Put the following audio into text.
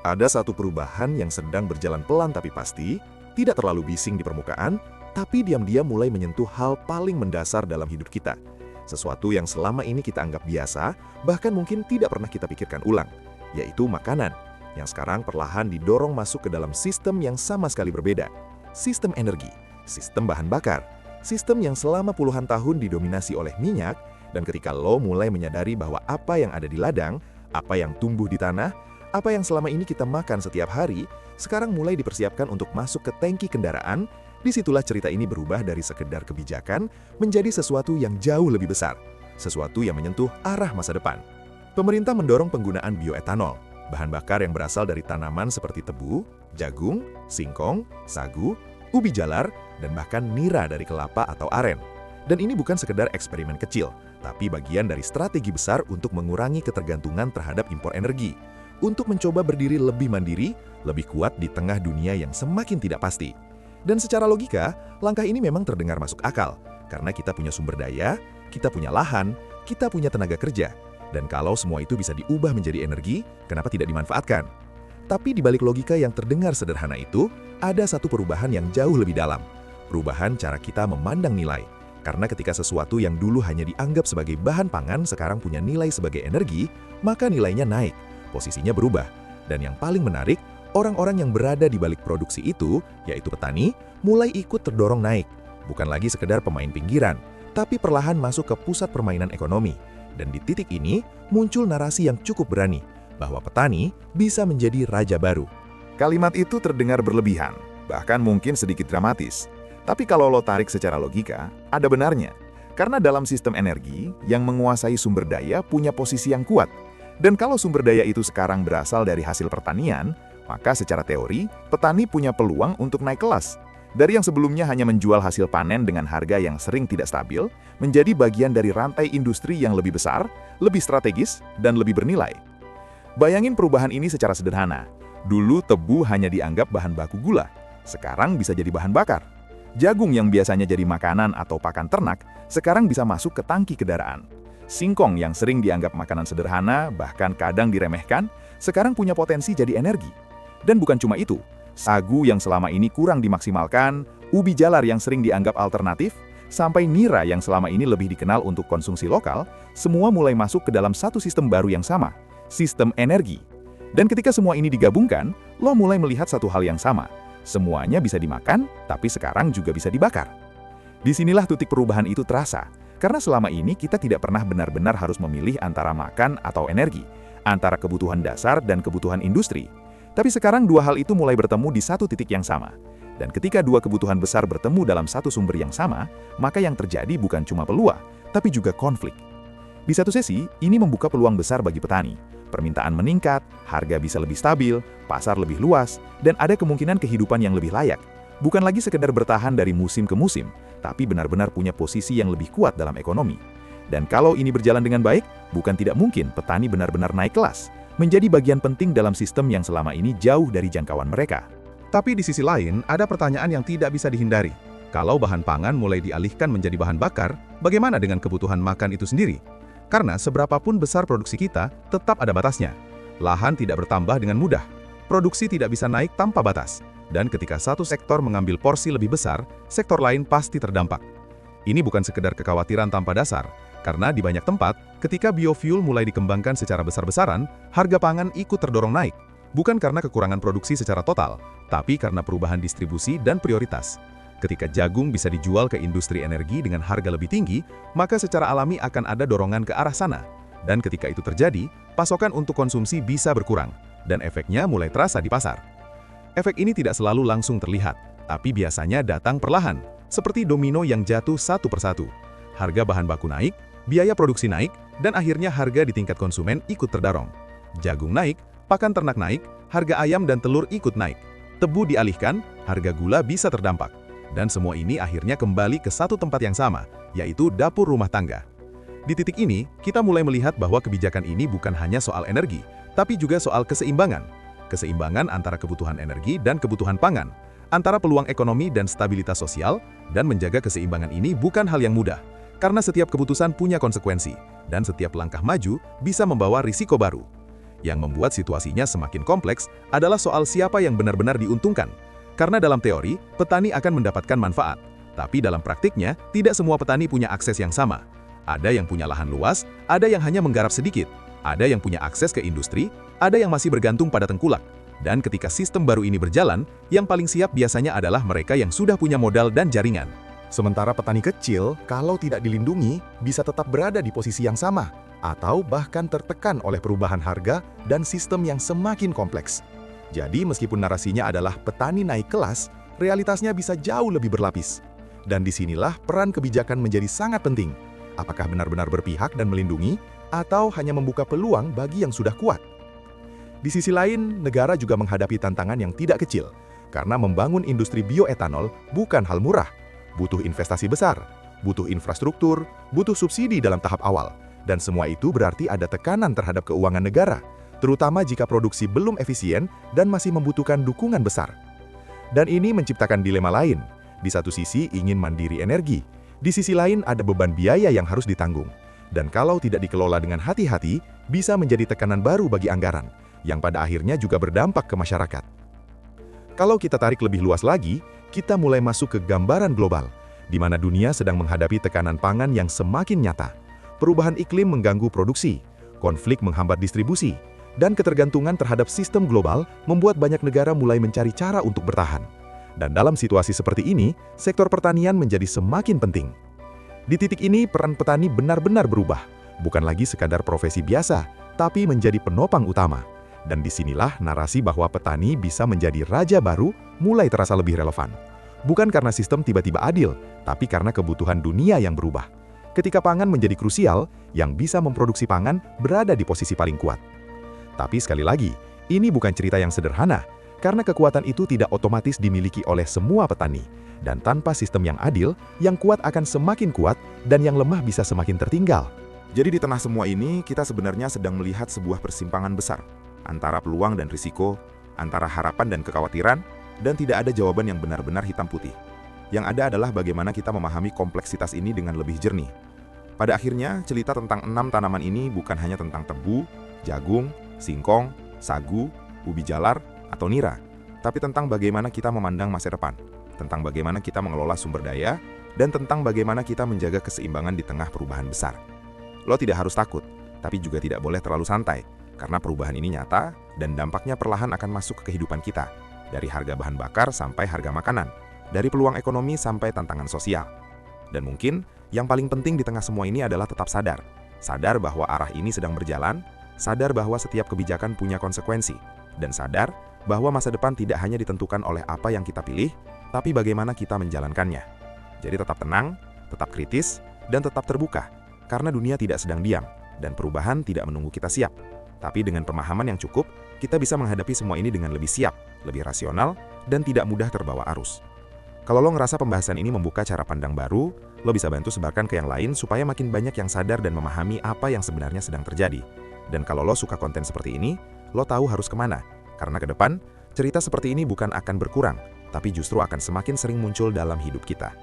Ada satu perubahan yang sedang berjalan pelan tapi pasti, tidak terlalu bising di permukaan, tapi diam-diam mulai menyentuh hal paling mendasar dalam hidup kita. Sesuatu yang selama ini kita anggap biasa, bahkan mungkin tidak pernah kita pikirkan ulang, yaitu makanan, yang sekarang perlahan didorong masuk ke dalam sistem yang sama sekali berbeda. Sistem energi, sistem bahan bakar, sistem yang selama puluhan tahun didominasi oleh minyak, dan ketika lo mulai menyadari bahwa apa yang ada di ladang, apa yang tumbuh di tanah, apa yang selama ini kita makan setiap hari, sekarang mulai dipersiapkan untuk masuk ke tangki kendaraan. Disitulah cerita ini berubah dari sekedar kebijakan menjadi sesuatu yang jauh lebih besar, sesuatu yang menyentuh arah masa depan. Pemerintah mendorong penggunaan bioetanol, bahan bakar yang berasal dari tanaman seperti tebu, jagung, singkong, sagu, ubi jalar, dan bahkan nira dari kelapa atau aren. Dan ini bukan sekedar eksperimen kecil, tapi bagian dari strategi besar untuk mengurangi ketergantungan terhadap impor energi, untuk mencoba berdiri lebih mandiri, lebih kuat di tengah dunia yang semakin tidak pasti. Dan secara logika, langkah ini memang terdengar masuk akal, karena kita punya sumber daya, kita punya lahan, kita punya tenaga kerja. Dan kalau semua itu bisa diubah menjadi energi, kenapa tidak dimanfaatkan? Tapi di balik logika yang terdengar sederhana itu, ada satu perubahan yang jauh lebih dalam. Perubahan cara kita memandang nilai. Karena ketika sesuatu yang dulu hanya dianggap sebagai bahan pangan sekarang punya nilai sebagai energi, maka nilainya naik, posisinya berubah. Dan yang paling menarik, orang-orang yang berada di balik produksi itu, yaitu petani, mulai ikut terdorong naik. Bukan lagi sekedar pemain pinggiran, tapi perlahan masuk ke pusat permainan ekonomi. Dan di titik ini, muncul narasi yang cukup berani, bahwa petani bisa menjadi raja baru. Kalimat itu terdengar berlebihan, bahkan mungkin sedikit dramatis. Tapi kalau lo tarik secara logika, ada benarnya. Karena dalam sistem energi, yang menguasai sumber daya punya posisi yang kuat. Dan kalau sumber daya itu sekarang berasal dari hasil pertanian, maka secara teori, petani punya peluang untuk naik kelas. Dari yang sebelumnya hanya menjual hasil panen dengan harga yang sering tidak stabil, menjadi bagian dari rantai industri yang lebih besar, lebih strategis, dan lebih bernilai. Bayangin perubahan ini secara sederhana. Dulu tebu hanya dianggap bahan baku gula, sekarang bisa jadi bahan bakar. Jagung yang biasanya jadi makanan atau pakan ternak, sekarang bisa masuk ke tangki kendaraan. Singkong yang sering dianggap makanan sederhana, bahkan kadang diremehkan, sekarang punya potensi jadi energi. Dan bukan cuma itu, sagu yang selama ini kurang dimaksimalkan, ubi jalar yang sering dianggap alternatif, sampai nira yang selama ini lebih dikenal untuk konsumsi lokal, semua mulai masuk ke dalam satu sistem baru yang sama, sistem energi. Dan ketika semua ini digabungkan, lo mulai melihat satu hal yang sama. Semuanya bisa dimakan, tapi sekarang juga bisa dibakar. Disinilah titik perubahan itu terasa, karena selama ini kita tidak pernah benar-benar harus memilih antara makan atau energi, antara kebutuhan dasar dan kebutuhan industri. Tapi sekarang dua hal itu mulai bertemu di satu titik yang sama. Dan ketika dua kebutuhan besar bertemu dalam satu sumber yang sama, maka yang terjadi bukan cuma peluang, tapi juga konflik. Di satu sisi, ini membuka peluang besar bagi petani. Permintaan meningkat, harga bisa lebih stabil, pasar lebih luas, dan ada kemungkinan kehidupan yang lebih layak. Bukan lagi sekedar bertahan dari musim ke musim, tapi benar-benar punya posisi yang lebih kuat dalam ekonomi. Dan kalau ini berjalan dengan baik, bukan tidak mungkin petani benar-benar naik kelas, menjadi bagian penting dalam sistem yang selama ini jauh dari jangkauan mereka. Tapi di sisi lain, ada pertanyaan yang tidak bisa dihindari. Kalau bahan pangan mulai dialihkan menjadi bahan bakar, bagaimana dengan kebutuhan makan itu sendiri? Karena seberapapun besar produksi kita, tetap ada batasnya. Lahan tidak bertambah dengan mudah. Produksi tidak bisa naik tanpa batas. Dan ketika satu sektor mengambil porsi lebih besar, sektor lain pasti terdampak. Ini bukan sekedar kekhawatiran tanpa dasar, karena di banyak tempat, ketika biofuel mulai dikembangkan secara besar-besaran, harga pangan ikut terdorong naik. Bukan karena kekurangan produksi secara total, tapi karena perubahan distribusi dan prioritas. Ketika jagung bisa dijual ke industri energi dengan harga lebih tinggi, maka secara alami akan ada dorongan ke arah sana. Dan ketika itu terjadi, pasokan untuk konsumsi bisa berkurang, dan efeknya mulai terasa di pasar. Efek ini tidak selalu langsung terlihat, tapi biasanya datang perlahan, seperti domino yang jatuh satu persatu. Harga bahan baku naik, biaya produksi naik, dan akhirnya harga di tingkat konsumen ikut terdorong. Jagung naik, pakan ternak naik, harga ayam dan telur ikut naik. Tebu dialihkan, harga gula bisa terdampak. Dan semua ini akhirnya kembali ke satu tempat yang sama, yaitu dapur rumah tangga. Di titik ini, kita mulai melihat bahwa kebijakan ini bukan hanya soal energi, tapi juga soal keseimbangan. Keseimbangan antara kebutuhan energi dan kebutuhan pangan, antara peluang ekonomi dan stabilitas sosial, dan menjaga keseimbangan ini bukan hal yang mudah. Karena setiap keputusan punya konsekuensi, dan setiap langkah maju bisa membawa risiko baru. Yang membuat situasinya semakin kompleks adalah soal siapa yang benar-benar diuntungkan. Karena dalam teori, petani akan mendapatkan manfaat. Tapi dalam praktiknya, tidak semua petani punya akses yang sama. Ada yang punya lahan luas, ada yang hanya menggarap sedikit, ada yang punya akses ke industri, ada yang masih bergantung pada tengkulak. Dan ketika sistem baru ini berjalan, yang paling siap biasanya adalah mereka yang sudah punya modal dan jaringan. Sementara petani kecil, kalau tidak dilindungi, bisa tetap berada di posisi yang sama, atau bahkan tertekan oleh perubahan harga dan sistem yang semakin kompleks. Jadi meskipun narasinya adalah petani naik kelas, realitasnya bisa jauh lebih berlapis. Dan disinilah peran kebijakan menjadi sangat penting. Apakah benar-benar berpihak dan melindungi, atau hanya membuka peluang bagi yang sudah kuat? Di sisi lain, negara juga menghadapi tantangan yang tidak kecil, karena membangun industri bioetanol bukan hal murah. Butuh investasi besar, butuh infrastruktur, butuh subsidi dalam tahap awal, dan semua itu berarti ada tekanan terhadap keuangan negara, terutama jika produksi belum efisien dan masih membutuhkan dukungan besar. Dan ini menciptakan dilema lain. Di satu sisi ingin mandiri energi, di sisi lain ada beban biaya yang harus ditanggung. Dan kalau tidak dikelola dengan hati-hati, bisa menjadi tekanan baru bagi anggaran, yang pada akhirnya juga berdampak ke masyarakat. Kalau kita tarik lebih luas lagi, kita mulai masuk ke gambaran global, di mana dunia sedang menghadapi tekanan pangan yang semakin nyata. Perubahan iklim mengganggu produksi, konflik menghambat distribusi, dan ketergantungan terhadap sistem global membuat banyak negara mulai mencari cara untuk bertahan. Dan dalam situasi seperti ini, sektor pertanian menjadi semakin penting. Di titik ini, peran petani benar-benar berubah, bukan lagi sekadar profesi biasa, tapi menjadi penopang utama. Dan disinilah narasi bahwa petani bisa menjadi raja baru mulai terasa lebih relevan. Bukan karena sistem tiba-tiba adil, tapi karena kebutuhan dunia yang berubah. Ketika pangan menjadi krusial, yang bisa memproduksi pangan berada di posisi paling kuat. Tapi sekali lagi, ini bukan cerita yang sederhana, karena kekuatan itu tidak otomatis dimiliki oleh semua petani. Dan tanpa sistem yang adil, yang kuat akan semakin kuat dan yang lemah bisa semakin tertinggal. Jadi di tengah semua ini, kita sebenarnya sedang melihat sebuah persimpangan besar antara peluang dan risiko, antara harapan dan kekhawatiran, dan tidak ada jawaban yang benar-benar hitam putih. Yang ada adalah bagaimana kita memahami kompleksitas ini dengan lebih jernih. Pada akhirnya, cerita tentang 6 tanaman ini bukan hanya tentang tebu, jagung, singkong, sagu, ubi jalar, atau nira, tapi tentang bagaimana kita memandang masa depan, tentang bagaimana kita mengelola sumber daya, dan tentang bagaimana kita menjaga keseimbangan di tengah perubahan besar. Lo tidak harus takut, tapi juga tidak boleh terlalu santai, karena perubahan ini nyata dan dampaknya perlahan akan masuk ke kehidupan kita, dari harga bahan bakar sampai harga makanan, dari peluang ekonomi sampai tantangan sosial. Dan mungkin yang paling penting di tengah semua ini adalah tetap sadar bahwa arah ini sedang berjalan, sadar bahwa setiap kebijakan punya konsekuensi, dan sadar bahwa masa depan tidak hanya ditentukan oleh apa yang kita pilih, tapi bagaimana kita menjalankannya. Jadi tetap tenang, tetap kritis, dan tetap terbuka, karena dunia tidak sedang diam, dan perubahan tidak menunggu kita siap. Tapi dengan pemahaman yang cukup, kita bisa menghadapi semua ini dengan lebih siap, lebih rasional, dan tidak mudah terbawa arus. Kalau lo ngerasa pembahasan ini membuka cara pandang baru, lo bisa bantu sebarkan ke yang lain supaya makin banyak yang sadar dan memahami apa yang sebenarnya sedang terjadi. Dan kalau lo suka konten seperti ini, lo tahu harus kemana. Karena ke depan, cerita seperti ini bukan akan berkurang, tapi justru akan semakin sering muncul dalam hidup kita.